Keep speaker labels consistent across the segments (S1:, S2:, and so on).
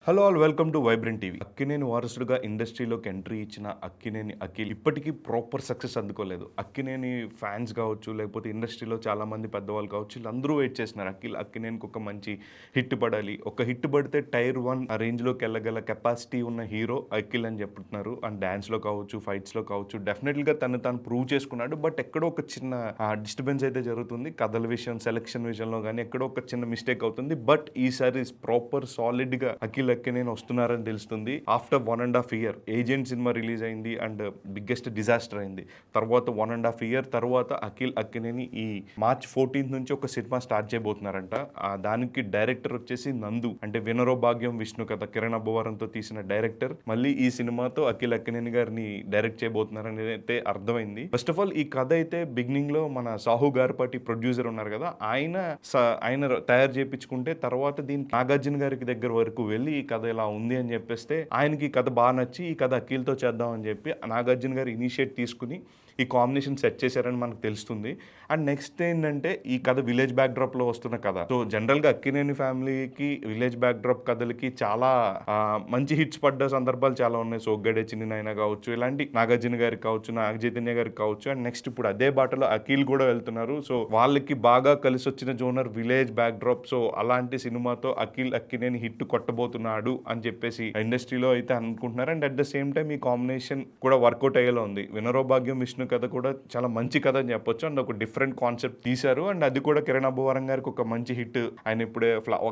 S1: Hello all welcome to vibrant TV. Akkineni వారసుడుగా ఇండస్ట్రీలోకి ఎంట్రీ ఇచ్చిన అక్కినేని అఖిల్ ఇప్పటికీ ప్రాపర్ సక్సెస్ అందుకోలేదు. అక్కినేని ఫ్యాన్స్ కావచ్చు, లేకపోతే ఇండస్ట్రీలో చాలామంది పెద్దవాళ్ళు కావచ్చు, వీళ్ళందరూ వెయిట్ చేస్తున్నారు. అక్కినేనికి ఒక మంచి హిట్ పడాలి. ఒక హిట్ పడితే టైర్ 1 ఆ రేంజ్లోకి వెళ్ళగల కెపాసిటీ ఉన్న హీరో అఖిల్ అని చెప్తున్నారు. అండ్ డ్యాన్స్లో కావచ్చు, ఫైట్స్లో కావచ్చు, డెఫినెట్గా తను ప్రూవ్ చేసుకున్నాడు. బట్ ఎక్కడో ఒక చిన్న డిస్టర్బెన్స్ అయితే జరుగుతుంది. కథల విషయం, సెలక్షన్ విషయంలో కానీ ఎక్కడో ఒక చిన్న మిస్టేక్ అవుతుంది. బట్ ఈసారి ప్రాపర్ సాలిడ్గా అక్కినేని వస్తున్నారని తెలుస్తుంది. After 1.5 year agent cinema release అయింది అండ్ బిగ్గెస్ట్ డిజాస్టర్ అయింది. తర్వాత 1.5 year తర్వాత అక్కినేని ఈ March 14th నుంచి ఒక సినిమా స్టార్ట్ చేయబోతున్నారంట. దానికి డైరెక్టర్ వచ్చేసి నందు, అంటే వినరో భాగ్యం విష్ణు కథ కిరణ్ అబ్బవరంతో తీసిన డైరెక్టర్ మళ్ళీ ఈ సినిమాతో అక్కినేని గారిని డైరెక్ట్ చేయబోతున్నారని అయితే అర్థమైంది. ఫస్ట్ ఆఫ్ ఆల్ ఈ కథ అయితే బిగినింగ్ లో మన సాహు గారిపాటి ప్రొడ్యూసర్ ఉన్నారు కదా, ఆయన తయారు చేయించుకుంటే తర్వాత దీని నాగార్జున గారికి దగ్గర వరకు వెళ్ళి ఈ కథ ఇలా ఉంది అని చెప్పేస్తే ఆయనకి ఈ కథ బాగా నచ్చి ఈ కథ అఖిల్తో చేద్దాం అని చెప్పి నాగార్జున గారు ఇనిషియేట్ తీసుకుని ఈ కాంబినేషన్ సెట్ చేశారని మనకు తెలుస్తుంది. అండ్ నెక్స్ట్ ఏంటంటే ఈ కథ విలేజ్ బ్యాక్డ్రాప్లో వస్తున్న కథ. సో జనరల్గా అక్కినేని ఫ్యామిలీకి విలేజ్ బ్యాక్డ్రాప్ కథలకి చాలా మంచి హిట్స్ పడ్డ సందర్భాలు చాలా ఉన్నాయి. సోగ్గాడే చిన్ని నాయన కావచ్చు, ఇలాంటి నాగార్జున గారికి కావచ్చు, నాగ చైతన్య గారికి కావచ్చు. అండ్ నెక్స్ట్ ఇప్పుడు అదే బాటలో అఖిల్ కూడా వెళ్తున్నారు. సో వాళ్ళకి బాగా కలిసి వచ్చిన జోనర్ విలేజ్ బ్యాక్డ్రాప్. సో అలాంటి సినిమాతో అక్కినేని హిట్ కొట్టబోతున్నాడు అని చెప్పేసి ఇండస్ట్రీలో అయితే అనుకుంటున్నారు. And at the same time ఈ కాంబినేషన్ కూడా వర్కౌట్ అయ్యేలా ఉంది. వినరో భాగ్యం విష్ణు కథ కూడా చాలా మంచి కథ అని చెప్పొచ్చు. అండ్ ఒక డిఫరెంట్ కాన్సెప్ట్ తీశారు. అండ్ అది కూడా కిరణ్ అబ్బవరం గారికి ఒక మంచి హిట్. ఆయన ఇప్పుడే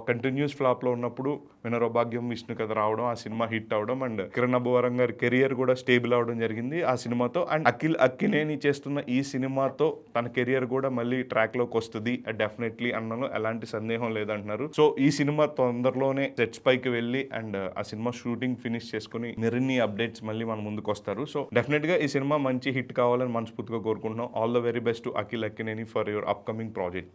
S1: కంటిన్యూస్ ఫ్లాప్ లో ఉన్నప్పుడు వినరో భాగ్యం విష్ణు కథ రావడం, ఆ సినిమా హిట్ అవడం, అండ్ కిరణ్ అబ్బవరం గారి కెరియర్ కూడా స్టేబుల్ అవడం జరిగింది ఆ సినిమాతో. అండ్ అక్కినేని చేస్తున్న ఈ సినిమాతో తన కెరియర్ కూడా మళ్ళీ ట్రాక్ లోకి వస్తుంది డెఫినెట్లీ అన్నలో ఎలాంటి సందేహం లేదంటున్నారు. సో ఈ సినిమా తొందరలోనే సెట్స్ పైకి వెళ్ళి అండ్ ఆ సినిమా షూటింగ్ ఫినిష్ చేసుకుని మరిన్ని అప్డేట్స్ మళ్ళీ మన ముందుకు వస్తారు. సో డెఫినెట్ గా ఈ సినిమా మంచి హిట్ కావాలని మనస్ఫూర్తిగా కోరుకుంటున్నాం. All the very best to Akkineni for your upcoming project.